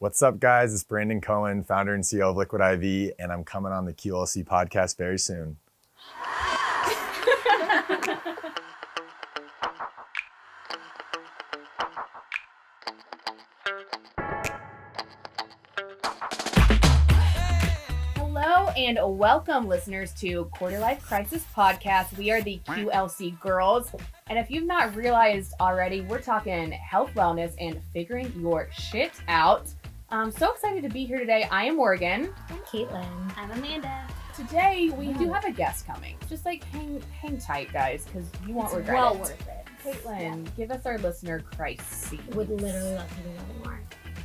What's up, guys? It's Brandon Cohen, founder and CEO of Liquid IV, and I'm coming on the QLC podcast very soon. Hello and welcome, listeners, to Quarter Life Crisis Podcast. We are the QLC girls, and if you've not realized already, we're talking health, wellness, and figuring your shit out. I'm so excited to be here today. I am Morgan. I'm Caitlin. I'm Amanda. Today we do have a guest coming. Just like hang tight, guys, because you won't regret well it. worth it. Caitlin, give us our listener crisis. Would literally love to do nothing more.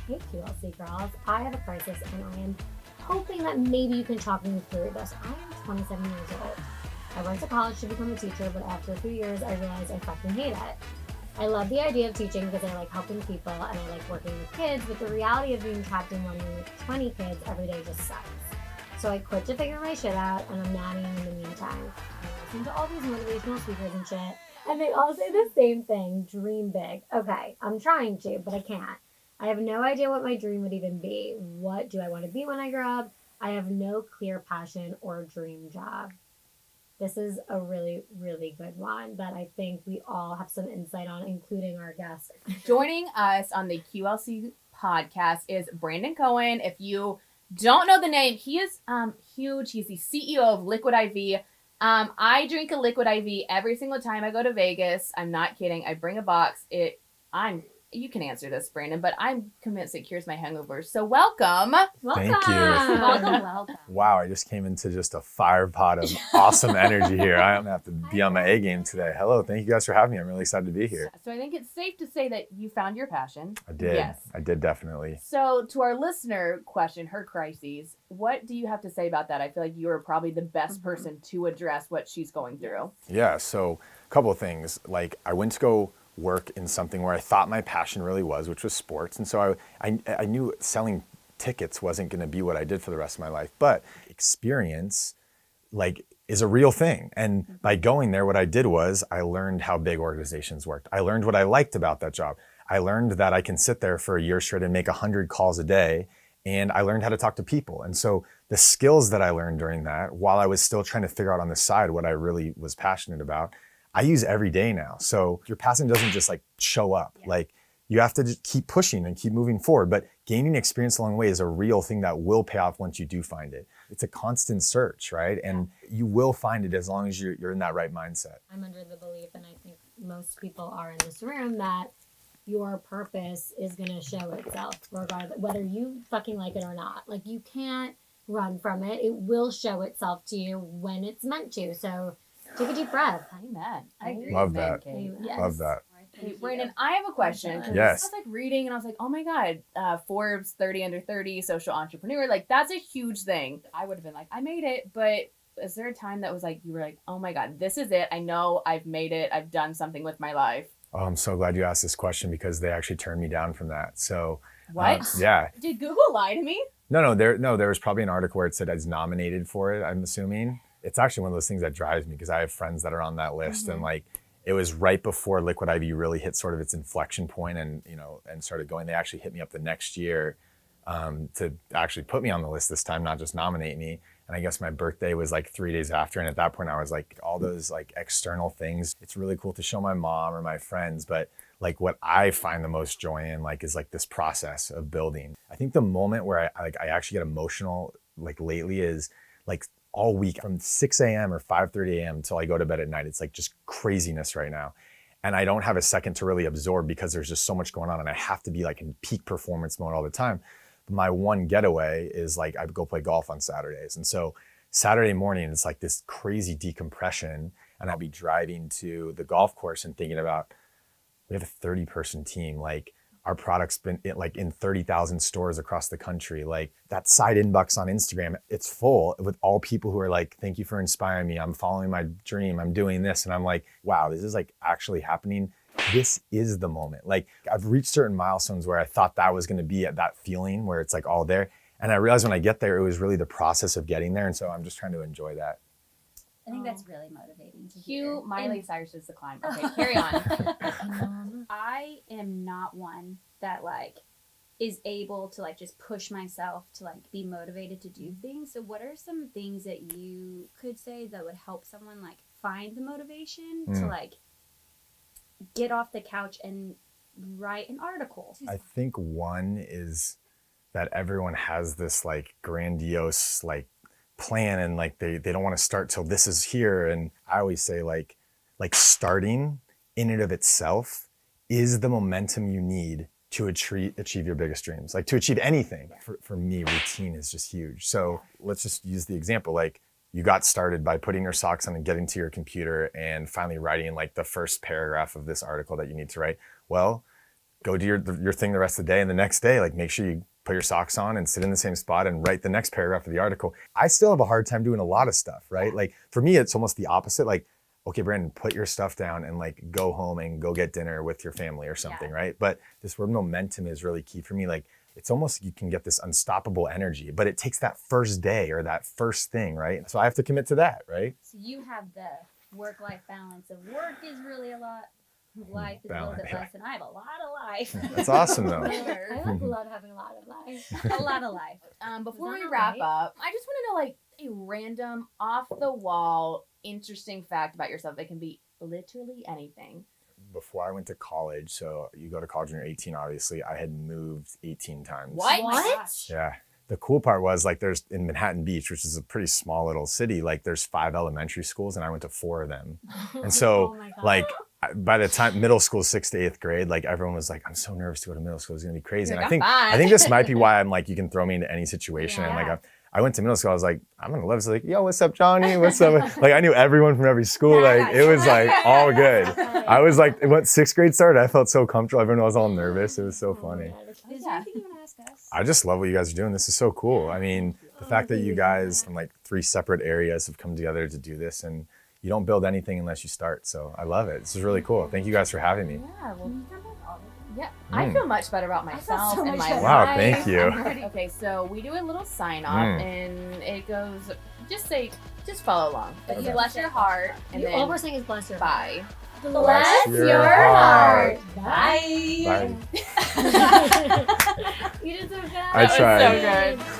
Hey QLC girls, I have a crisis and I am hoping that maybe you can talk me through this. I am 27 years old. I went to college to become a teacher, but after a few years I realized I fucking hate it. I love the idea of teaching because I like helping people and I like working with kids, but the reality of being trapped in one room with 20 kids every day just sucks. So I quit to figure my shit out and I'm nannying in the meantime. I listen to all these motivational speakers and shit, and they all say the same thing, dream big. Okay, I'm trying to, but I can't. I have no idea what my dream would even be. What do I want to be when I grow up? I have no clear passion or dream job. This is a really, really good one that I think we all have some insight on, including our guest. Joining us on the QLC podcast is Brandon Cohen. If you don't know the name, he is huge. He's the CEO of Liquid IV. I drink a Liquid IV every single time I go to Vegas. I'm not kidding. I bring a box. You can answer this, Brandon, but I'm convinced it cures my hangovers. So welcome. Welcome. Thank you. Welcome. Wow, I just came into just a fire pot of awesome energy here. I'm gonna have to be on my A game today. Hello, thank you guys for having me. I'm really excited to be here. So I think it's safe to say that you found your passion. I did. Yes. I did definitely. So to our listener question, her crises, what do you have to say about that? I feel like you are probably the best person to address what she's going through. Yeah, so a couple of things. Like I went to go work in something where I thought my passion really was, which was sports. And so I knew selling tickets wasn't going to be what I did for the rest of my life, but experience is a real thing. And by going there, what I did was I learned how big organizations worked. I learned what I liked about that job. I learned that I can sit there for a year straight and make 100 calls a day. And I learned how to talk to people. And so the skills that I learned during that, while I was still trying to figure out on the side what I really was passionate about, I use every day now. So your passion doesn't just show up. You have to just keep pushing and keep moving forward. But gaining experience along the way is a real thing that will pay off once you do find it. It's a constant search, right? And you will find it as long as you're in that right mindset. I'm under the belief, and I think most people are in this room, that your purpose is going to show itself regardless, whether you fucking like it or not. You can't run from it. It will show itself to you when it's meant to. So take a deep breath. Amen. I agree. Love Amen, that. Kate. Yes. Love that. Hey, Brandon, I have a question. Yes. I was reading and I was like, oh my God, Forbes 30 under 30, social entrepreneur. That's a huge thing. I would have been like, I made it. But is there a time that was you were like, oh my God, this is it. I know I've made it. I've done something with my life. Oh, I'm so glad you asked this question because they actually turned me down from that. So what? Yeah. Did Google lie to me? No, there was probably an article where it said I was nominated for it, I'm assuming. It's actually one of those things that drives me because I have friends that are on that list and it was right before Liquid IV really hit sort of its inflection point and started going. They actually hit me up the next year to actually put me on the list this time, not just nominate me. And I guess my birthday was 3 days after. And at that point I was all those external things. It's really cool to show my mom or my friends, but what I find the most joy in is this process of building. I think the moment where I actually get emotional lately is all week from 6 a.m. or 5:30 a.m. until I go to bed at night. It's just craziness right now. And I don't have a second to really absorb because there's just so much going on and I have to be in peak performance mode all the time. But my one getaway is I go play golf on Saturdays. And so Saturday morning, it's this crazy decompression. And I'll be driving to the golf course and thinking about, we have a 30-person team. Our product's been in 30,000 stores across the country. That side inbox on Instagram, it's full with all people who are thank you for inspiring me. I'm following my dream. I'm doing this. And I'm wow, this is actually happening. This is the moment. I've reached certain milestones where I thought that was going to be at that feeling where it's all there. And I realized when I get there, it was really the process of getting there. And so I'm just trying to enjoy that. I think that's really motivating to Cue hear. Miley Cyrus is the climb. Okay, carry on. I am not one that is able to like just push myself to like be motivated to do things. So what are some things that you could say that would help someone like find the motivation to like get off the couch and write an article? I think one is that everyone has this like grandiose like plan, and like they don't want to start till this is here. And I always say like starting in and of itself is the momentum you need to achieve your biggest dreams, like to achieve anything. For me, routine is just huge. So let's just use the example, like you got started by putting your socks on and getting to your computer and finally writing like the first paragraph of this article that you need to write. Well, go do your thing the rest of the day, and the next day, like make sure you put your socks on and sit in the same spot and write the next paragraph of the article. I still have a hard time doing a lot of stuff, right? Like for me, it's almost the opposite. Like, okay, Brandon, put your stuff down and like go home and go get dinner with your family or something, right? But this word momentum is really key for me. Like it's almost, you can get this unstoppable energy, but it takes that first day or that first thing, right? So I have to commit to that, right? So you have the work-life balance of work is really a lot, life is a little bit less, and I have a lot of life. That's awesome though. I like love having a lot of life. A lot of life. Before Is we that wrap right? up, I just want to know like a random, off the wall, interesting fact about yourself. It can be literally anything. Before I went to college, so you go to college when you're 18, obviously, I had moved 18 times. What? Oh my gosh. Yeah. The cool part was like there's in Manhattan Beach, which is a pretty small little city, like there's 5 elementary schools and I went to 4 of them. And so Oh my God. like by the time middle school, 6th to 8th grade, like everyone was like, I'm so nervous to go to middle school. It's gonna be crazy. You're And like, I "I'm think fine." this might be why I'm like, you can throw me into any situation. And like I went to middle school, I was like, I'm gonna love it. So like, yo, what's up, Johnny? What's up? Like I knew everyone from every school. Like it was like all good. I was like, when 6th grade started, I felt so comfortable. Everyone was all nervous. It was so funny. Is there anything you want to ask us? I just love what you guys are doing. This is so cool. I mean, the fact that you guys from like 3 separate areas have come together to do this, and you don't build anything unless you start. So I love it. This is really cool. Thank you guys for having me. Yeah, well, I feel much better about myself so and much my better. Wow, life. thank you. I'm ready. Okay, so we do a little sign off, and it goes, just follow along. But Okay. bless your heart, and All we're then saying is bless your bye. Bless Bless your your heart. heart. Bye. Bye. You did so good. I tried. So good.